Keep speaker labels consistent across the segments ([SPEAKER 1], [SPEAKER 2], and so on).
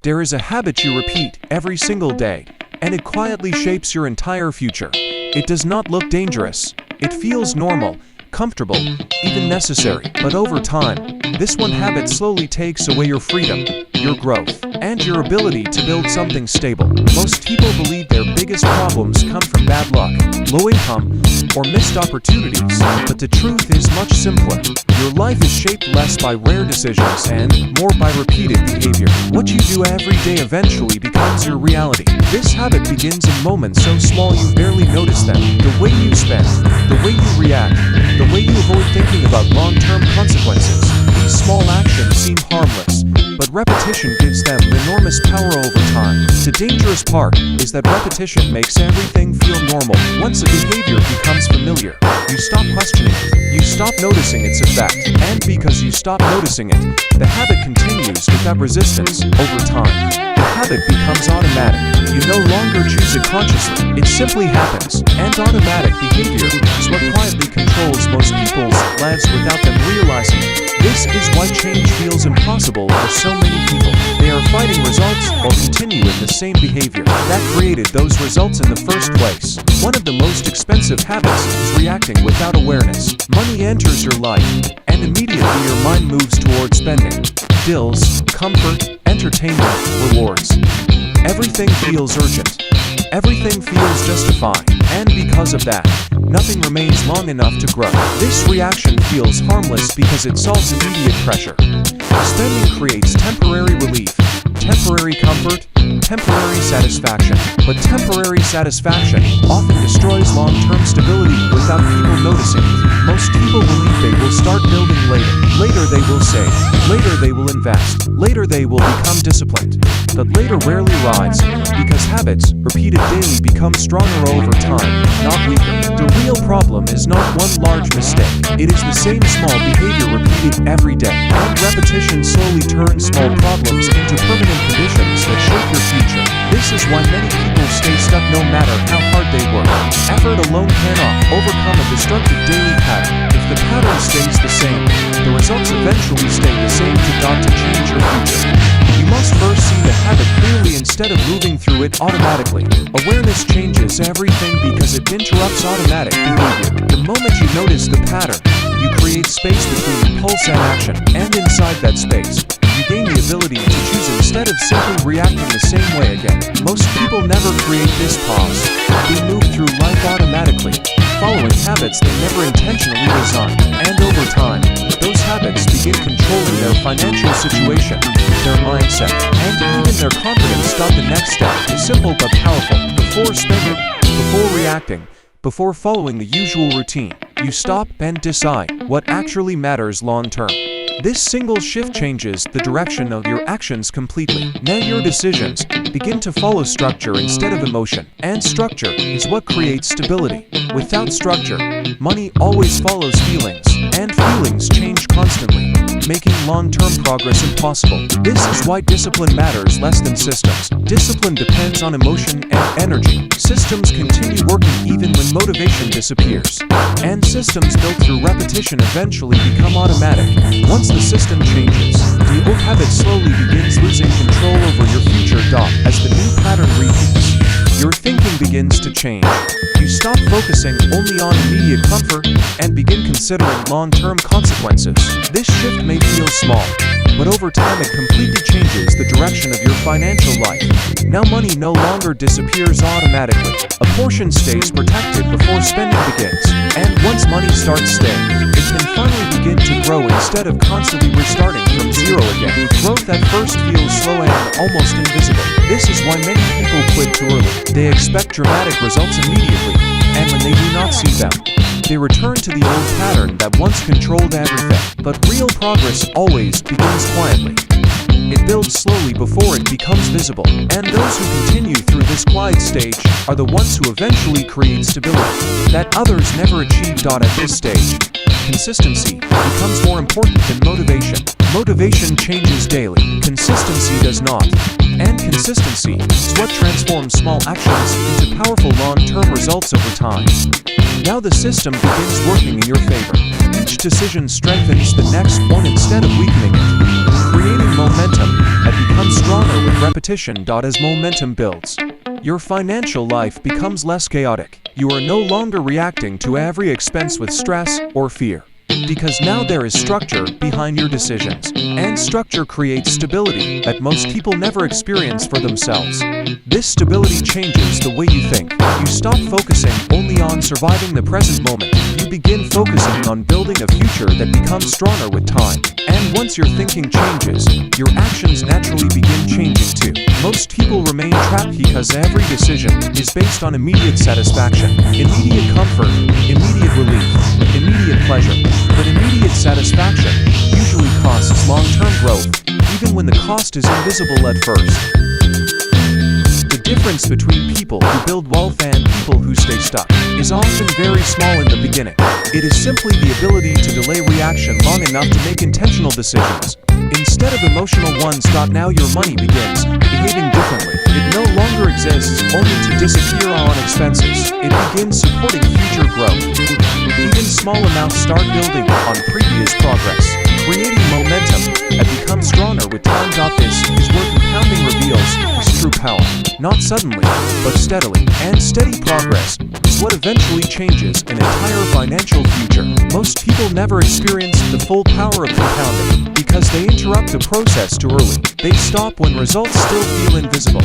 [SPEAKER 1] There is a habit you repeat every single day, and it quietly shapes your entire future. It does not look dangerous. It feels normal, comfortable, even necessary. But over time, this one habit slowly takes away your freedom, your growth, and your ability to build something stable. Most people believe their biggest problems come from bad luck, low income, or missed opportunities. But the truth is much simpler. Your life is shaped less by rare decisions and more by repeated behavior. What you do every day eventually becomes your reality. This habit begins in moments so small you barely notice them. The way you spend, the way you react, the way you avoid thinking about long-term consequences. These small actions seem harmless, but repetition gives them enormous power over time. The dangerous part is that repetition makes everything feel normal. Once a behavior becomes familiar, you stop questioning it. You stop noticing its effect. And because you stop noticing it, the habit continues without resistance. Over time, the habit becomes automatic. You no longer choose it consciously. It simply happens. And automatic behavior is what quietly controls most people's lives without them realizing it. This is why change feels impossible for so many people. They are fighting results or continue in the same behavior that created those results in the first place. One of the most expensive habits is reacting without awareness. Money enters your life, and immediately your mind moves towards spending. Bills, comfort, entertainment, rewards. Everything feels urgent. Everything feels justified. And because of that, nothing remains long enough to grow. This reaction feels harmless because it solves immediate pressure. Spending creates temporary relief, temporary comfort, temporary satisfaction. But temporary satisfaction often destroys long-term stability without people noticing. Most people believe they will start building later. Later they will save. Later they will invest. Later they will become disciplined. But later rarely arrives because habits, repeated daily, become stronger over time, not weaker. The real problem is not one large mistake. It is the same small behavior repeated every day. And repetition slowly turns small problems into permanent conditions that shape your future. This is why many people stay stuck no matter how hard they work. Effort alone cannot overcome a destructive daily pattern. If the pattern stays the same, the results eventually stay the same. To change your future, you must first see the habit clearly instead of moving through it automatically. Awareness changes everything because it interrupts automatic behavior. The moment you notice the pattern, you create space between impulse and action. And inside that space, you gain the ability to choose instead of simply reacting the same way again. Most people never create this pause. They move through life automatically, following habits they never intentionally designed. And over time, those habits begin controlling their financial situation, their mindset, and even their confidence. The next step is simple but powerful. Before spending, before reacting, before following the usual routine, you stop and decide what actually matters long term. This single shift changes the direction of your actions completely. Now your decisions begin to follow structure instead of emotion. And structure is what creates stability. Without structure, money always follows feelings, and feelings change constantly, making long-term progress impossible. This is why discipline matters less than systems. Discipline depends on emotion and energy. Systems continue working even when motivation disappears. And systems built through repetition eventually become automatic. Once the system changes, the old habit slowly begins losing control over your future. As the new pattern repeats, your thinking begins to change. You stop focusing only on immediate comfort and begin considering long-term consequences. This shift may feel small, but over time it completely changes the direction of your financial life. Now money no longer disappears automatically. A portion stays protected before spending begins. And once money starts staying, it can finally begin to grow instead of constantly restarting from zero again. Growth at first feels slow and almost invisible. This is why many people quit too early. They expect dramatic results immediately, and when they do not see them, they return to the old pattern that once controlled everything. But real progress always begins quietly. It builds slowly before it becomes visible, and those who continue through this quiet stage are the ones who eventually create stability that others never achieved. At this stage, consistency becomes more important than motivation. Motivation changes daily, consistency does not. And consistency is what transforms small actions into powerful long-term results over time. Now the system begins working in your favor. Each decision strengthens the next one instead of weakening it, creating momentum that becomes stronger with repetition. As momentum builds, your financial life becomes less chaotic. You are no longer reacting to every expense with stress or fear, because now there is structure behind your decisions, and structure creates stability that most people never experience for themselves. This stability changes the way you think. You stop focusing only on surviving the present moment. You begin focusing on building a future that becomes stronger with time. And once your thinking changes, your actions naturally begin changing too. Most people remain trapped because every decision is based on immediate satisfaction, immediate comfort, immediate relief, immediate pleasure. But immediate satisfaction usually costs long-term growth, even when the cost is invisible at first. The difference between people who build wealth and people who stay stuck is often very small in the beginning. It is simply the ability to delay reaction long enough to make intentional decisions, instead of emotional ones. Now your money begins behaving differently. It no longer exists only to disappear on expenses. It begins supporting future growth. Even small amounts start building on previous progress, creating momentum that becomes stronger with time. This is where compounding reveals its true power. Not suddenly, but steadily. And steady progress is what eventually changes an entire financial future. Most people never experience the full power of compounding because they interrupt the process too early. They stop when results still feel invisible.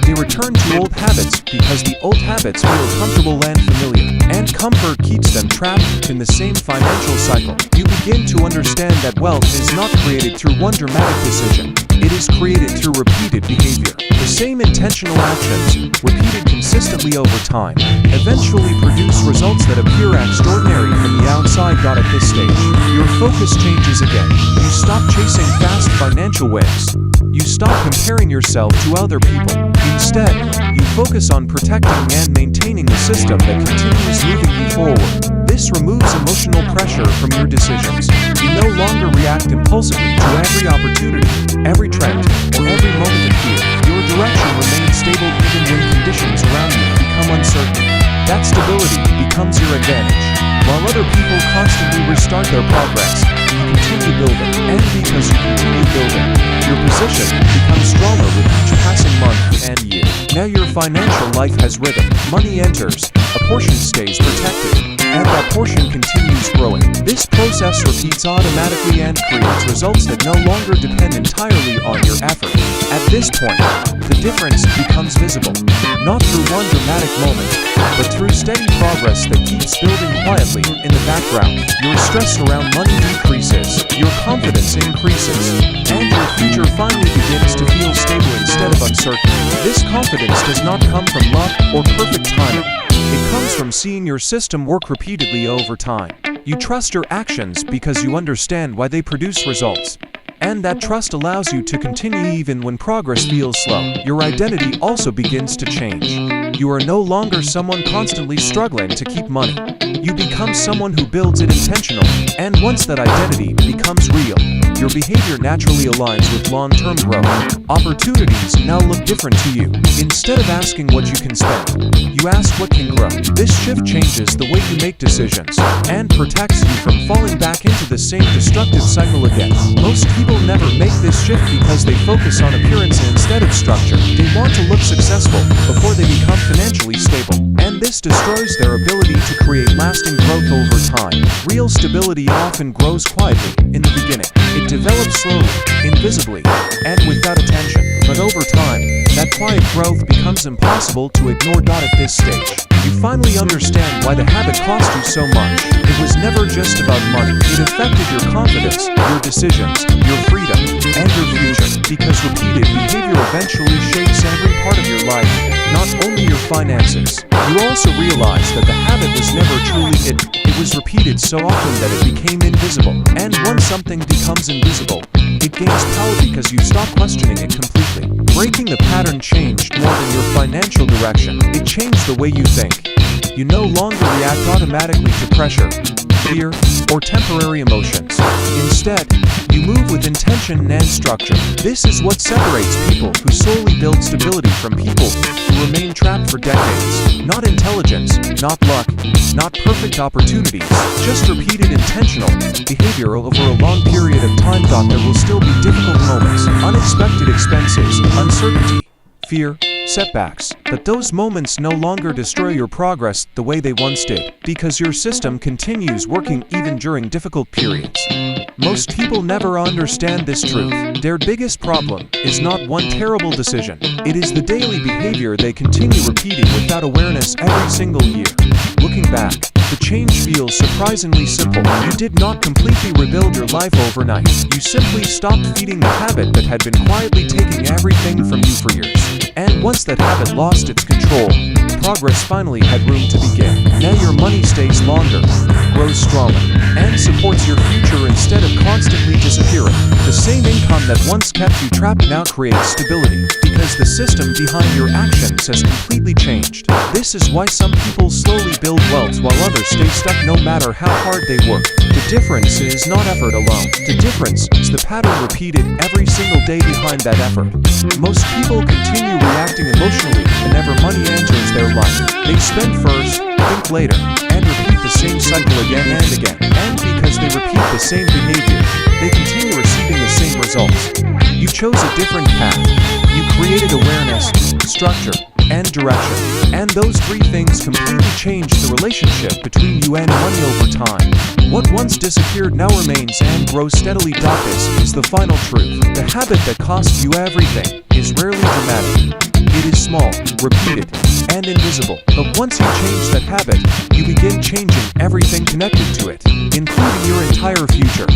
[SPEAKER 1] They return to old habits because the old habits feel comfortable and familiar, and comfort keeps them trapped in the same financial cycle. You begin to understand that wealth is not created through one dramatic decision. It is created through repeated behavior. The same intentional actions, repeated consistently over time, eventually produce results that appear extraordinary from the outside. At this stage, your focus changes again. You stop chasing fast financial wins. You stop comparing yourself to other people. Instead, you focus on protecting and maintaining the system that continues moving you forward. This removes emotional pressure from your decisions. You no longer react impulsively to every opportunity, every trend, or every moment of fear. Your direction remains stable even when conditions around you become uncertain. That stability becomes your advantage. While other people constantly restart their progress, you continue building. And because you continue building, your position becomes stronger with each passing month and year. Now your financial life has rhythm. Money enters, a portion stays protected, and that portion continues growing. This process repeats automatically and creates results that no longer depend entirely on your effort. At this point, the difference becomes visible, not through one dramatic moment, but through steady progress that keeps building quietly in the background. Your stress around money decreases, your confidence increases, and your future finally begins to feel stable instead of uncertain. This confidence does not come from luck or perfect timing. It comes from seeing your system work repeatedly over time. You trust your actions because you understand why they produce results. And that trust allows you to continue even when progress feels slow. Your identity also begins to change. You are no longer someone constantly struggling to keep money. You become someone who builds it intentionally. And once that identity becomes real, your behavior naturally aligns with long-term growth. Opportunities now look different to you. Instead of asking what you can spend, you ask what can grow. This shift changes the way you make decisions and protects you from falling back into the same destructive cycle again. Most people never make this shift because they focus on appearance instead of structure. They want to look successful before they become financially stable, and this destroys their ability to create lasting growth over time. Real stability often grows quietly in the beginning. It develops slowly, invisibly, and without attention. But over time, that quiet growth becomes impossible to ignore. At this stage, you finally understand why the habit cost you so much. It was never just about money. It affected your confidence, your decisions, your freedom, and your future. Because repeated behavior eventually shapes every part of your life, not only your finances. You also realize that the habit was never truly hidden. It was repeated so often that it became invisible. And once something becomes invisible, it gains power because you stop questioning it completely. Breaking the pattern changed more than your financial direction. It changed the way you think. You no longer react automatically to pressure. fear, or temporary emotions. Instead, you move with intention and structure. This is what separates people who solely build stability from people who remain trapped for decades. Not intelligence, not luck, not perfect opportunities, just repeated intentional behavior over a long period of time. There will still be difficult moments, unexpected expenses, uncertainty, fear, setbacks, but those moments no longer destroy your progress the way they once did, because your system continues working even during difficult periods. Most people never understand this truth. Their biggest problem is not one terrible decision. It is the daily behavior they continue repeating without awareness every single year. Looking back, the change feels surprisingly simple. You did not completely rebuild your life overnight. You simply stopped feeding the habit that had been quietly taking everything from you for years. And once that habit lost its control, progress finally had room to begin. Now your money stays longer, grows stronger, and supports your future instead of constantly disappearing. The same income that once kept you trapped now creates stability, because the system behind your actions has completely changed. This is why some people slowly build wealth while others stay stuck no matter how hard they work. The difference is not effort alone. The difference is the pattern repeated every single day behind that effort. Most people continue reacting emotionally whenever money enters their life. They spend first, think later, and repeat the same cycle again and again. And because they repeat the same behavior, they continue receiving the same results. You chose a different path. You created awareness, structure, and direction. And those three things completely changed the relationship between you and money over time. What once disappeared now remains and grows steadily. This is the final truth. The habit that costs you everything is rarely dramatic. It is small, repeated, and invisible. But once you change that habit, you begin changing everything connected to it, including your entire future.